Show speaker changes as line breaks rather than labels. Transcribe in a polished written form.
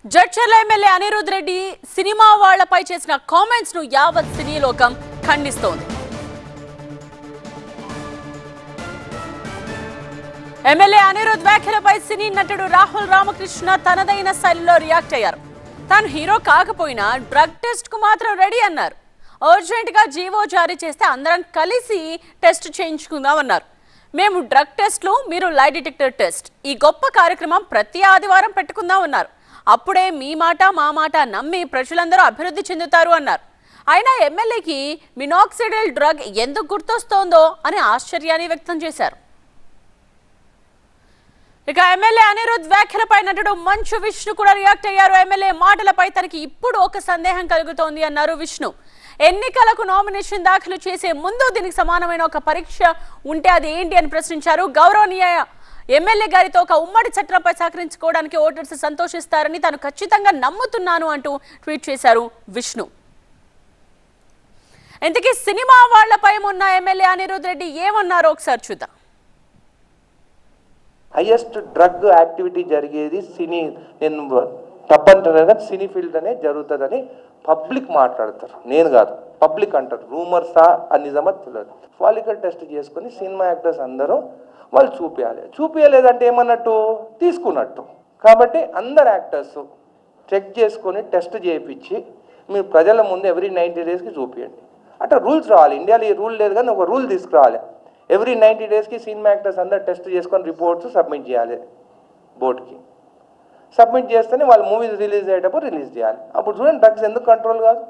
Jadcherla MLA Anirudh Reddy cinema వాళ్లపై చేసిన comments ను యావత్ సినీ లోకం ఖండిస్తోంది. ఎమ్మెల్యే అనిరుద్ వ్యాఖ్యలపై సినీ నటుడు రాహుల్ రామకృష్ణ తనదైన శైలిలో రియాక్ట్ అయ్యారు. తాను హీరో కాకపోయినా డ్రగ్ టెస్ట్ కు మాత్రం రెడీ అన్నారు. అర్జెంట్ గా జీవో జారీ చేస్తే అందరం కలిసి టెస్ట్ చేయించుకుందామన్నారు. మేము డ్రగ్ టెస్ట్లు, మీరు లై డిటెక్టర్ టెస్ట్, ఈ గొప్ప కార్యక్రమం ప్రతి ఆదివారం పెట్టుకుందామన్నారు. అప్పుడే మీ మాట మా మాట నమ్మి ప్రజలందరూ అభివృద్ధి చెందుతారు అన్నారు. అయినా ఎమ్మెల్యేకి మినాక్సిడిల్ డ్రగ్ ఎందుకు గుర్తొస్తోందో అని ఆశ్చర్యాన్ని వ్యక్తం చేశారు. ఇక ఎమ్మెల్యే అనిరుద్ వ్యాఖ్యలపై నటుడు మంచు విష్ణు కూడా రియాక్ట్ అయ్యారు. ఎమ్మెల్యే మాటలపై తనకి ఇప్పుడు ఒక సందేహం కలుగుతోంది అన్నారు విష్ణు. ఎన్నికలకు నామినేషన్ దాఖలు చేసే ముందు దీనికి సమానమైన ఒక పరీక్ష ఉంటే అది ఏంటి అని ప్రశ్నించారు. గౌరవనీయ ఎమ్మెల్యే గారితో ఒక ఉమ్మడి చట్టంపై సహకరించుకోవడానికి ఓటర్స్ సంతోషిస్తారని తాను ఖచ్చితంగా నమ్ముతున్నాను అంటూ ట్వీట్ చేశారు విష్ణు. ఇంతకీ సినిమా వాళ్లపై ఉన్న ఎమ్మెల్యే అనిరుద్ రెడ్డి ఏమన్నారో ఒకసారి చూద్దాం.
హైయెస్ట్ డ్రగ్ యాక్టివిటీ జరిగేది సినీ, నేను తప్పంటారు కదా, సినీ ఫీల్డ్ అనే జరుగుతుందని పబ్లిక్ మాట్లాడతారు, నేను కాదు, పబ్లిక్ అంటారు. రూమర్సా అని నిజమా తెలియదు. ఫాలికల్ టెస్ట్ చేసుకుని సినిమా యాక్టర్స్ అందరూ వాళ్ళు చూపించలేదంటే ఏమన్నట్టు, తీసుకున్నట్టు. కాబట్టి అందరు యాక్టర్స్ చెక్ చేసుకొని టెస్ట్ చేయించి మీరు ప్రజల ముందు ఎవ్రీ 90 డేస్కి చూపించండి. అట్లా రూల్స్ రావాలి. ఇండియాలో ఈ రూల్ లేదు కానీ ఒక రూల్ తీసుకురావాలి. ఎవ్రీ 90 డేస్కి సినిమా యాక్టర్స్ అందరు టెస్ట్ చేసుకొని రిపోర్ట్స్ సబ్మిట్ చేయాలి బోర్డుకి. సబ్మిట్ చేస్తేనే వాళ్ళు మూవీస్ రిలీజ్ అయ్యేటప్పుడు రిలీజ్ చేయాలి. అప్పుడు చూడండి డ్రగ్స్ ఎందుకు కంట్రోల్ కాదు.